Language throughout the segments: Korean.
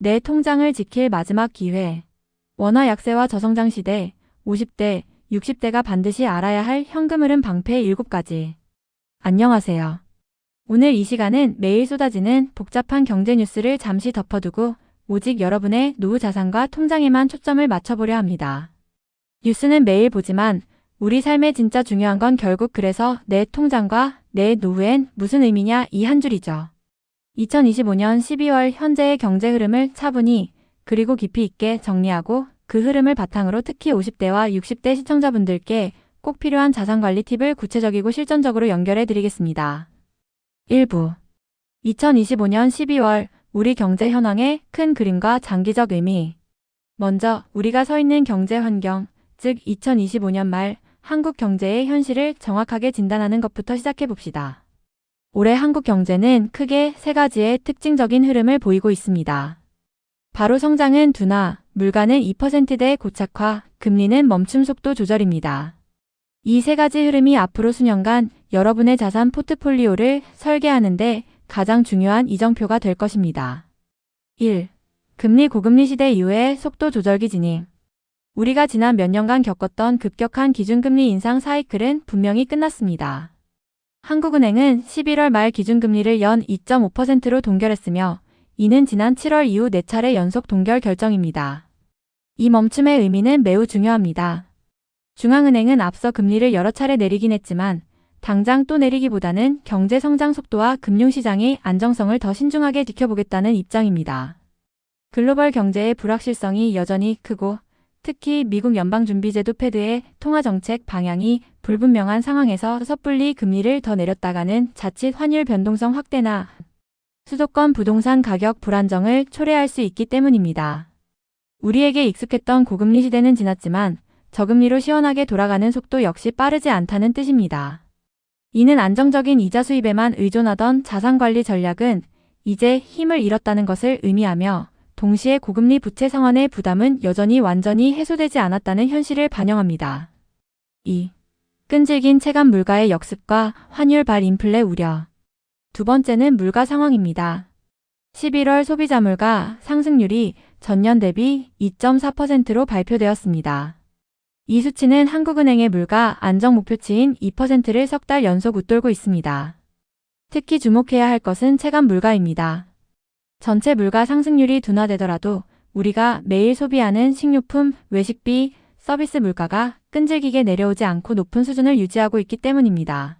내 통장을 지킬 마지막 기회. 원화 약세와 저성장 시대, 50대, 60대가 반드시 알아야 할 현금 흐름 방패 7가지. 안녕하세요. 오늘 이 시간은 매일 쏟아지는 복잡한 경제 뉴스를 잠시 덮어두고 오직 여러분의 노후 자산과 통장에만 초점을 맞춰보려 합니다. 뉴스는 매일 보지만 우리 삶에 진짜 중요한 건 결국 그래서 내 통장과 내 노후엔 무슨 의미냐 이 한 줄이죠. 2025년 12월 현재의 경제 흐름을 차분히 그리고 깊이 있게 정리하고 그 흐름을 바탕으로 특히 50대와 60대 시청자분들께 꼭 필요한 자산관리 팁을 구체적이고 실전적으로 연결해 드리겠습니다. 1부 2025년 12월 우리 경제 현황의 큰 그림과 장기적 의미. 먼저 우리가 서 있는 경제 환경, 즉 2025년 말 한국 경제의 현실을 정확하게 진단하는 것부터 시작해 봅시다. 올해 한국 경제는 크게 세 가지의 특징적인 흐름을 보이고 있습니다. 바로 성장은 둔화, 물가는 2%대 고착화, 금리는 멈춤 속도 조절입니다. 이 세 가지 흐름이 앞으로 수년간 여러분의 자산 포트폴리오를 설계하는데 가장 중요한 이정표가 될 것입니다. 1. 금리 고금리 시대 이후의 속도 조절기 진입. 우리가 지난 몇 년간 겪었던 급격한 기준금리 인상 사이클은 분명히 끝났습니다. 한국은행은 11월 말 기준금리를 연 2.5%로 동결했으며 이는 지난 7월 이후 4차례 연속 동결 결정입니다. 이 멈춤의 의미는 매우 중요합니다. 중앙은행은 앞서 금리를 여러 차례 내리긴 했지만 당장 또 내리기보다는 경제 성장 속도와 금융시장의 안정성을 더 신중하게 지켜보겠다는 입장입니다. 글로벌 경제의 불확실성이 여전히 크고 특히 미국 연방준비제도 패드의 통화정책 방향이 불분명한 상황에서 섣불리 금리를 더 내렸다가는 자칫 환율 변동성 확대나 수도권 부동산 가격 불안정을 초래할 수 있기 때문입니다. 우리에게 익숙했던 고금리 시대는 지났지만 저금리로 시원하게 돌아가는 속도 역시 빠르지 않다는 뜻입니다. 이는 안정적인 이자 수입에만 의존하던 자산관리 전략은 이제 힘을 잃었다는 것을 의미하며 동시에 고금리 부채 상환의 부담은 여전히 완전히 해소되지 않았다는 현실을 반영합니다. 2. 끈질긴 체감 물가의 역습과 환율 발 인플레 우려. 두 번째는 물가 상황입니다. 11월 소비자 물가 상승률이 전년 대비 2.4%로 발표되었습니다. 이 수치는 한국은행의 물가 안정 목표치인 2%를 석 달 연속 웃돌고 있습니다. 특히 주목해야 할 것은 체감 물가입니다. 전체 물가 상승률이 둔화되더라도 우리가 매일 소비하는 식료품, 외식비, 서비스 물가가 끈질기게 내려오지 않고 높은 수준을 유지하고 있기 때문입니다.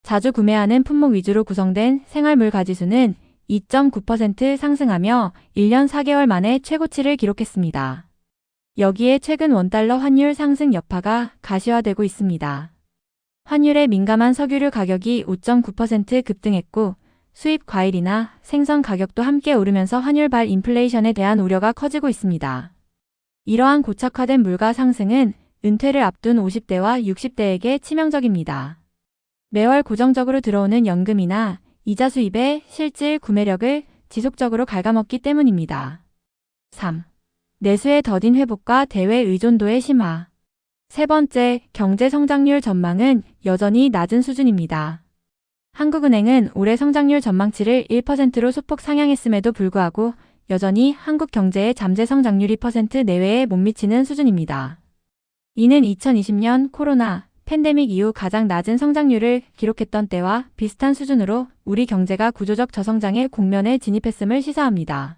자주 구매하는 품목 위주로 구성된 생활물가지수는 2.9% 상승하며 1년 4개월 만에 최고치를 기록했습니다. 여기에 최근 원달러 환율 상승 여파가 가시화되고 있습니다. 환율에 민감한 석유류 가격이 5.9% 급등했고 수입 과일이나 생선 가격도 함께 오르면서 환율 발 인플레이션에 대한 우려가 커지고 있습니다. 이러한 고착화된 물가 상승은 은퇴를 앞둔 50대와 60대에게 치명적입니다. 매월 고정적으로 들어오는 연금이나 이자 수입의 실질 구매력을 지속적으로 갉아먹기 때문입니다. 3. 내수의 더딘 회복과 대외 의존도의 심화. 세 번째, 경제 성장률 전망은 여전히 낮은 수준입니다. 한국은행은 올해 성장률 전망치를 1%로 소폭 상향했음에도 불구하고 여전히 한국 경제의 잠재 성장률 2% 내외에 못 미치는 수준입니다. 이는 2020년 코로나 팬데믹 이후 가장 낮은 성장률을 기록했던 때와 비슷한 수준으로 우리 경제가 구조적 저성장의 국면에 진입했음을 시사합니다.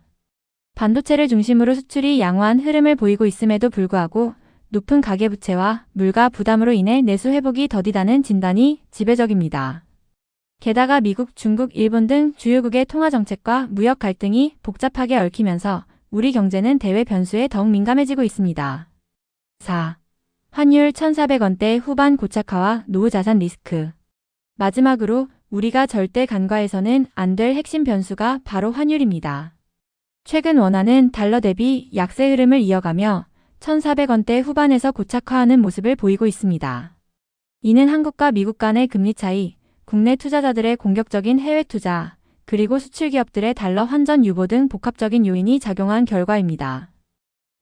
반도체를 중심으로 수출이 양호한 흐름을 보이고 있음에도 불구하고 높은 가계부채와 물가 부담으로 인해 내수 회복이 더디다는 진단이 지배적입니다. 게다가 미국, 중국, 일본 등 주요국의 통화정책과 무역 갈등이 복잡하게 얽히면서 우리 경제는 대외 변수에 더욱 민감해지고 있습니다. 4. 환율 1,400원대 후반 고착화와 노후자산 리스크. 마지막으로 우리가 절대 간과해서는 안 될 핵심 변수가 바로 환율입니다. 최근 원화는 달러 대비 약세 흐름을 이어가며 1,400원대 후반에서 고착화하는 모습을 보이고 있습니다. 이는 한국과 미국 간의 금리 차이, 국내 투자자들의 공격적인 해외 투자, 그리고 수출 기업들의 달러 환전 유보 등 복합적인 요인이 작용한 결과입니다.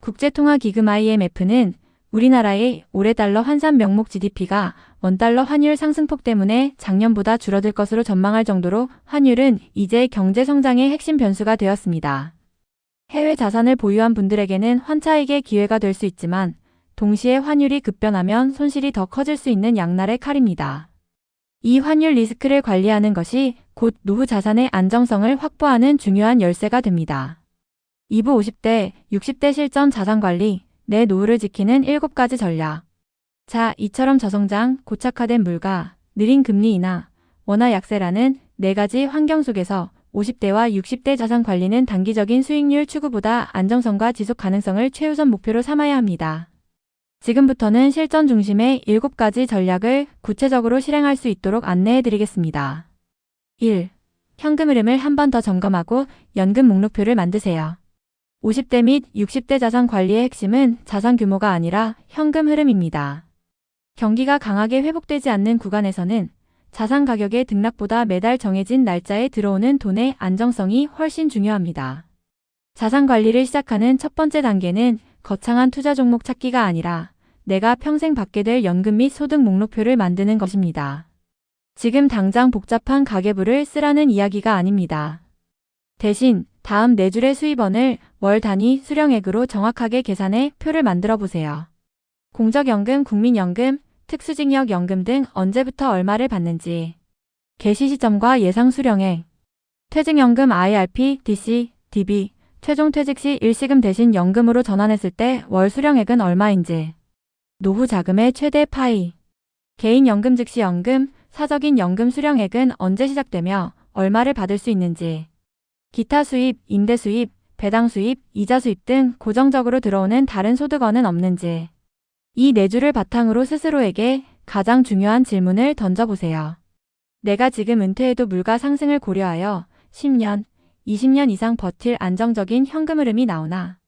국제통화기금 IMF는 우리나라의 올해 달러 환산 명목 GDP가 원달러 환율 상승폭 때문에 작년보다 줄어들 것으로 전망할 정도로 환율은 이제 경제 성장의 핵심 변수가 되었습니다. 해외 자산을 보유한 분들에게는 환차익의 기회가 될 수 있지만 동시에 환율이 급변하면 손실이 더 커질 수 있는 양날의 칼입니다. 이 환율 리스크를 관리하는 것이 곧 노후 자산의 안정성을 확보하는 중요한 열쇠가 됩니다. 2부 50대, 60대 실전 자산관리, 내 노후를 지키는 7가지 전략. 자, 이처럼 저성장, 고착화된 물가, 느린 금리 인하, 원화 약세라는 4가지 환경 속에서 50대와 60대 자산 관리는 단기적인 수익률 추구보다 안정성과 지속 가능성을 최우선 목표로 삼아야 합니다. 지금부터는 실전 중심의 7가지 전략을 구체적으로 실행할 수 있도록 안내해 드리겠습니다. 1. 현금 흐름을 한 번 더 점검하고 연금 목록표를 만드세요. 50대 및 60대 자산 관리의 핵심은 자산 규모가 아니라 현금 흐름입니다. 경기가 강하게 회복되지 않는 구간에서는 자산 가격의 등락보다 매달 정해진 날짜에 들어오는 돈의 안정성이 훨씬 중요합니다. 자산 관리를 시작하는 첫 번째 단계는 거창한 투자 종목 찾기가 아니라 내가 평생 받게 될 연금 및 소득 목록표를 만드는 것입니다. 지금 당장 복잡한 가계부를 쓰라는 이야기가 아닙니다. 대신 다음 4줄의 수입원을 월 단위 수령액으로 정확하게 계산해 표를 만들어 보세요. 공적연금, 국민연금, 특수징역연금 등 언제부터 얼마를 받는지, 개시 시점과 예상 수령액, 퇴직연금 IRP, DC, DB, 최종 퇴직 시 일시금 대신 연금으로 전환했을 때 월 수령액은 얼마인지, 노후 자금의 최대 파이, 개인연금 즉시 연금, 사적인 연금 수령액은 언제 시작되며 얼마를 받을 수 있는지, 기타 수입, 임대 수입, 배당 수입, 이자 수입 등 고정적으로 들어오는 다른 소득원은 없는지, 이 4줄을 바탕으로 스스로에게 가장 중요한 질문을 던져보세요. 내가 지금 은퇴해도 물가 상승을 고려하여 10년, 20년 이상 버틸 안정적인 현금 흐름이 나오나?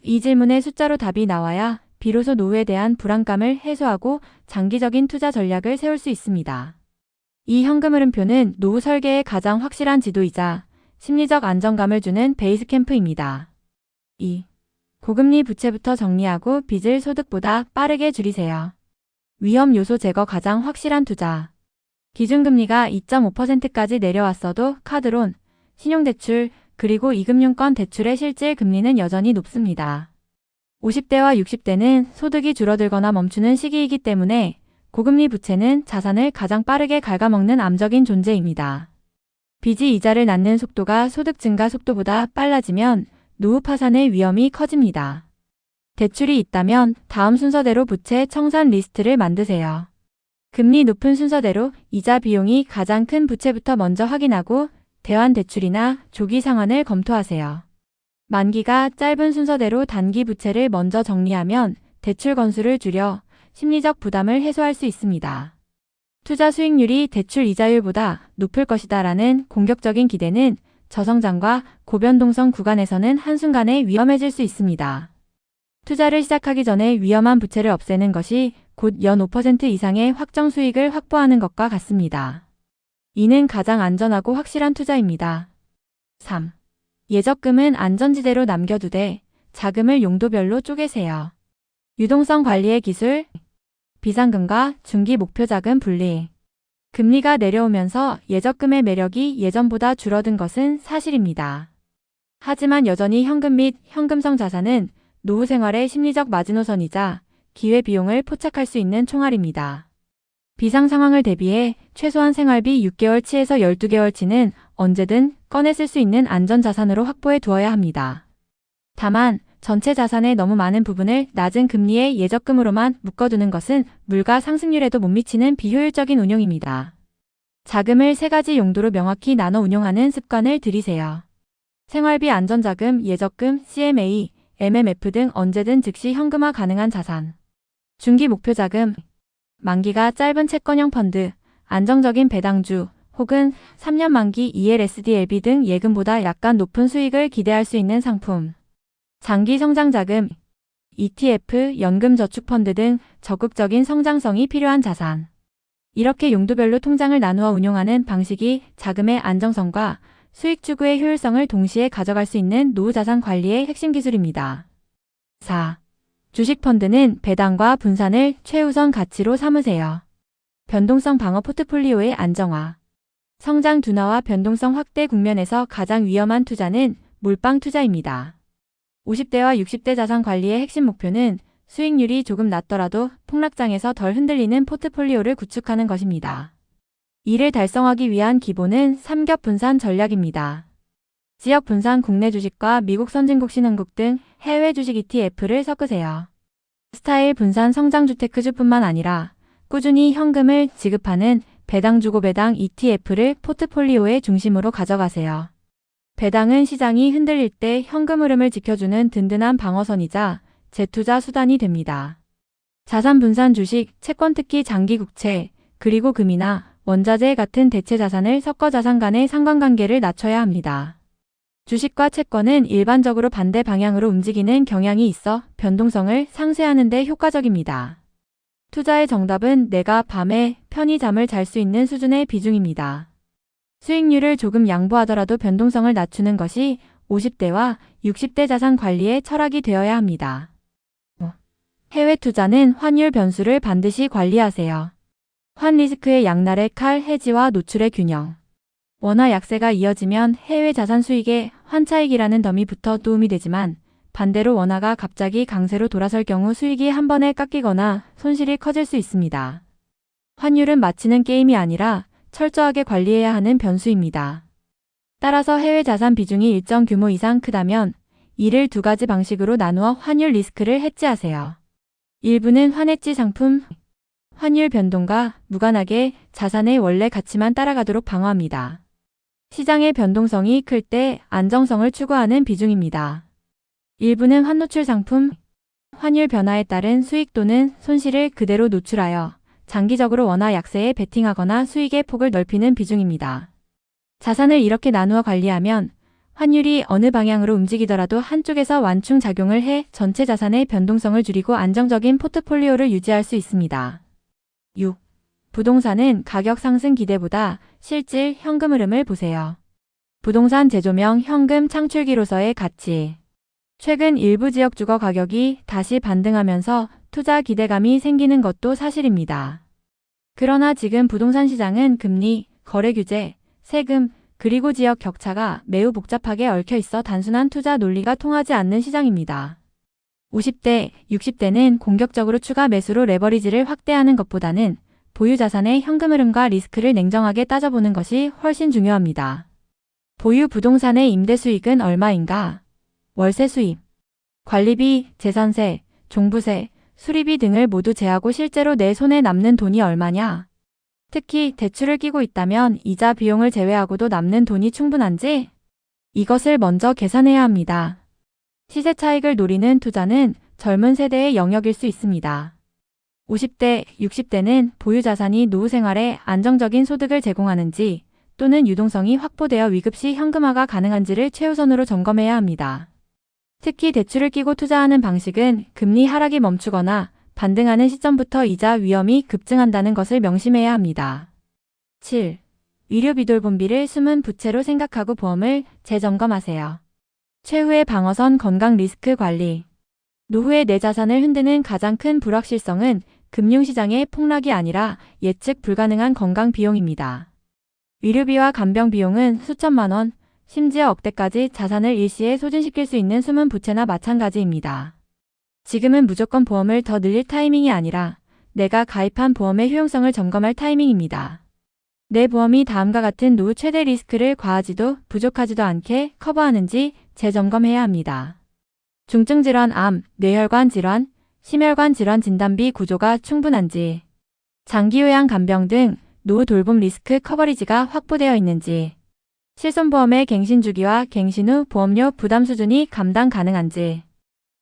이 질문에 숫자로 답이 나와야 비로소 노후에 대한 불안감을 해소하고 장기적인 투자 전략을 세울 수 있습니다. 이 현금 흐름표는 노후 설계의 가장 확실한 지도이자 심리적 안정감을 주는 베이스 캠프입니다. 2. 고금리 부채부터 정리하고 빚을 소득보다 빠르게 줄이세요. 위험 요소 제거 가장 확실한 투자. 기준금리가 2.5%까지 내려왔어도 카드론, 신용대출, 그리고 이금융권 대출의 실질 금리는 여전히 높습니다. 50대와 60대는 소득이 줄어들거나 멈추는 시기이기 때문에 고금리 부채는 자산을 가장 빠르게 갉아먹는 암적인 존재입니다. 빚이 이자를 낳는 속도가 소득 증가 속도보다 빨라지면 노후 파산의 위험이 커집니다. 대출이 있다면 다음 순서대로 부채 청산 리스트를 만드세요. 금리 높은 순서대로 이자 비용이 가장 큰 부채부터 먼저 확인하고 대환 대출이나 조기 상환을 검토하세요. 만기가 짧은 순서대로 단기 부채를 먼저 정리하면 대출 건수를 줄여 심리적 부담을 해소할 수 있습니다. 투자 수익률이 대출 이자율보다 높을 것이다라는 공격적인 기대는 저성장과 고변동성 구간에서는 한순간에 위험해질 수 있습니다. 투자를 시작하기 전에 위험한 부채를 없애는 것이 곧 연 5% 이상의 확정 수익을 확보하는 것과 같습니다. 이는 가장 안전하고 확실한 투자입니다. 3. 예적금은 안전지대로 남겨두되 자금을 용도별로 쪼개세요. 유동성 관리의 기술, 비상금과 중기 목표 자금 분리. 금리가 내려오면서 예적금의 매력이 예전보다 줄어든 것은 사실입니다. 하지만 여전히 현금 및 현금성 자산은 노후 생활의 심리적 마지노선이자 기회비용을 포착할 수 있는 총알입니다. 비상 상황을 대비해 최소한 생활비 6개월치에서 12개월치는 언제든 꺼내 쓸 수 있는 안전자산으로 확보해 두어야 합니다. 다만 전체 자산의 너무 많은 부분을 낮은 금리의 예적금으로만 묶어두는 것은 물가 상승률에도 못 미치는 비효율적인 운용입니다. 자금을 3가지 용도로 명확히 나눠 운용하는 습관을 들이세요. 생활비 안전자금, 예적금, CMA, MMF 등 언제든 즉시 현금화 가능한 자산. 중기 목표 자금, 만기가 짧은 채권형 펀드, 안정적인 배당주, 혹은 3년 만기 ELSDLB 등 예금보다 약간 높은 수익을 기대할 수 있는 상품. 장기 성장 자금, ETF, 연금저축펀드 등 적극적인 성장성이 필요한 자산. 이렇게 용도별로 통장을 나누어 운용하는 방식이 자금의 안정성과 수익 추구의 효율성을 동시에 가져갈 수 있는 노후 자산 관리의 핵심 기술입니다. 4. 주식펀드는 배당과 분산을 최우선 가치로 삼으세요. 변동성 방어 포트폴리오의 안정화. 성장 둔화와 변동성 확대 국면에서 가장 위험한 투자는 몰빵 투자입니다. 50대와 60대 자산 관리의 핵심 목표는 수익률이 조금 낮더라도 폭락장에서 덜 흔들리는 포트폴리오를 구축하는 것입니다. 이를 달성하기 위한 기본은 삼겹 분산 전략입니다. 지역 분산 국내 주식과 미국 선진국 신흥국 등 해외 주식 ETF를 섞으세요. 스타일 분산 성장주택주뿐만 아니라 꾸준히 현금을 지급하는 배당 주고 배당 ETF를 포트폴리오의 중심으로 가져가세요. 배당은 시장이 흔들릴 때 현금 흐름을 지켜주는 든든한 방어선이자 재투자 수단이 됩니다. 자산 분산 주식, 채권 특히 장기 국채, 그리고 금이나 원자재 같은 대체 자산을 섞어 자산 간의 상관관계를 낮춰야 합니다. 주식과 채권은 일반적으로 반대 방향으로 움직이는 경향이 있어 변동성을 상쇄하는 데 효과적입니다. 투자의 정답은 내가 밤에 편히 잠을 잘 수 있는 수준의 비중입니다. 수익률을 조금 양보하더라도 변동성을 낮추는 것이 50대와 60대 자산 관리의 철학이 되어야 합니다. 해외 투자는 환율 변수를 반드시 관리하세요. 환 리스크의 양날의 칼 해지와 노출의 균형. 원화 약세가 이어지면 해외 자산 수익에 환차익이라는 덤이 붙어 도움이 되지만 반대로 원화가 갑자기 강세로 돌아설 경우 수익이 한 번에 깎이거나 손실이 커질 수 있습니다. 환율은 맞히는 게임이 아니라 철저하게 관리해야 하는 변수입니다. 따라서 해외 자산 비중이 일정 규모 이상 크다면 이를 두 가지 방식으로 나누어 환율 리스크를 해지하세요. 일부는 환해지 상품, 환율 변동과 무관하게 자산의 원래 가치만 따라가도록 방어합니다. 시장의 변동성이 클 때 안정성을 추구하는 비중입니다. 일부는 환노출 상품, 환율 변화에 따른 수익 또는 손실을 그대로 노출하여 장기적으로 원화 약세에 베팅하거나 수익의 폭을 넓히는 비중입니다. 자산을 이렇게 나누어 관리하면 환율이 어느 방향으로 움직이더라도 한쪽에서 완충 작용을 해 전체 자산의 변동성을 줄이고 안정적인 포트폴리오를 유지할 수 있습니다. 6. 부동산은 가격 상승 기대보다 실질 현금 흐름을 보세요. 부동산 제조명 현금 창출기로서의 가치. 최근 일부 지역 주거 가격이 다시 반등하면서 투자 기대감이 생기는 것도 사실입니다. 그러나 지금 부동산 시장은 금리, 거래 규제, 세금, 그리고 지역 격차가 매우 복잡하게 얽혀 있어 단순한 투자 논리가 통하지 않는 시장입니다. 50대, 60대는 공격적으로 추가 매수로 레버리지를 확대하는 것보다는 보유 자산의 현금 흐름과 리스크를 냉정하게 따져보는 것이 훨씬 중요합니다. 보유 부동산의 임대 수익은 얼마인가? 월세 수입, 관리비, 재산세, 종부세, 수리비 등을 모두 제하고 실제로 내 손에 남는 돈이 얼마냐? 특히 대출을 끼고 있다면 이자 비용을 제외하고도 남는 돈이 충분한지? 이것을 먼저 계산해야 합니다. 시세 차익을 노리는 투자는 젊은 세대의 영역일 수 있습니다. 50대, 60대는 보유 자산이 노후 생활에 안정적인 소득을 제공하는지 또는 유동성이 확보되어 위급 시 현금화가 가능한지를 최우선으로 점검해야 합니다. 특히 대출을 끼고 투자하는 방식은 금리 하락이 멈추거나 반등하는 시점부터 이자 위험이 급증한다는 것을 명심해야 합니다. 7. 의료 비돌봄비를 숨은 부채로 생각하고 보험을 재점검하세요. 최후의 방어선 건강 리스크 관리. 노후에 내 자산을 흔드는 가장 큰 불확실성은 금융시장의 폭락이 아니라 예측 불가능한 건강 비용입니다. 의료비와 간병 비용은 수천만 원, 심지어 억대까지 자산을 일시에 소진시킬 수 있는 숨은 부채나 마찬가지입니다. 지금은 무조건 보험을 더 늘릴 타이밍이 아니라 내가 가입한 보험의 효용성을 점검할 타이밍입니다. 내 보험이 다음과 같은 노후 최대 리스크를 과하지도 부족하지도 않게 커버하는지 재점검해야 합니다. 중증 질환, 암, 뇌혈관 질환, 심혈관 질환 진단비 구조가 충분한지, 장기요양 간병 등 노후 돌봄 리스크 커버리지가 확보되어 있는지, 실손보험의 갱신 주기와 갱신 후 보험료 부담 수준이 감당 가능한지.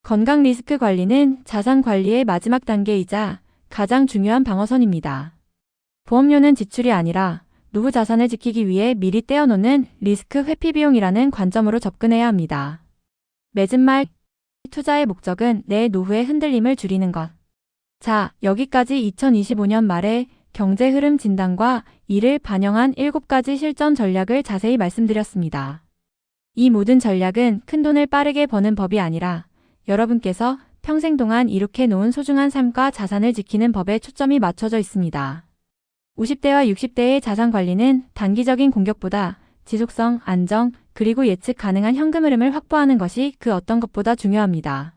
건강 리스크 관리는 자산 관리의 마지막 단계이자 가장 중요한 방어선입니다. 보험료는 지출이 아니라 노후 자산을 지키기 위해 미리 떼어놓는 리스크 회피 비용이라는 관점으로 접근해야 합니다. 맺은 말, 투자의 목적은 내 노후의 흔들림을 줄이는 것. 자, 여기까지 2025년 말에 경제 흐름 진단과 이를 반영한 7가지 실전 전략을 자세히 말씀드렸습니다. 이 모든 전략은 큰돈을 빠르게 버는 법이 아니라 여러분께서 평생 동안 이룩해 놓은 소중한 삶과 자산을 지키는 법에 초점이 맞춰져 있습니다. 50대와 60대의 자산 관리는 단기적인 공격보다 지속성, 안정, 그리고 예측 가능한 현금 흐름을 확보하는 것이 그 어떤 것보다 중요합니다.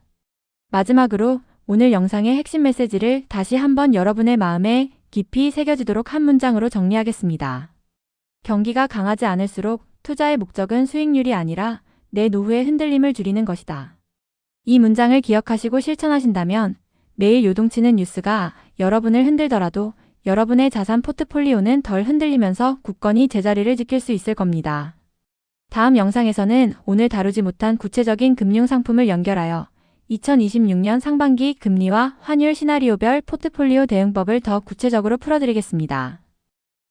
마지막으로 오늘 영상의 핵심 메시지를 다시 한번 여러분의 마음에 깊이 새겨지도록 한 문장으로 정리하겠습니다. 경기가 강하지 않을수록 투자의 목적은 수익률이 아니라 내 노후의 흔들림을 줄이는 것이다. 이 문장을 기억하시고 실천하신다면 매일 요동치는 뉴스가 여러분을 흔들더라도 여러분의 자산 포트폴리오는 덜 흔들리면서 굳건히 제자리를 지킬 수 있을 겁니다. 다음 영상에서는 오늘 다루지 못한 구체적인 금융 상품을 연결하여 2026년 상반기 금리와 환율 시나리오별 포트폴리오 대응법을 더 구체적으로 풀어드리겠습니다.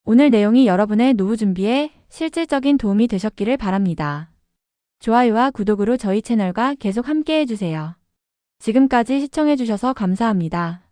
오늘 내용이 여러분의 노후 준비에 실질적인 도움이 되셨기를 바랍니다. 좋아요와 구독으로 저희 채널과 계속 함께 해주세요. 지금까지 시청해주셔서 감사합니다.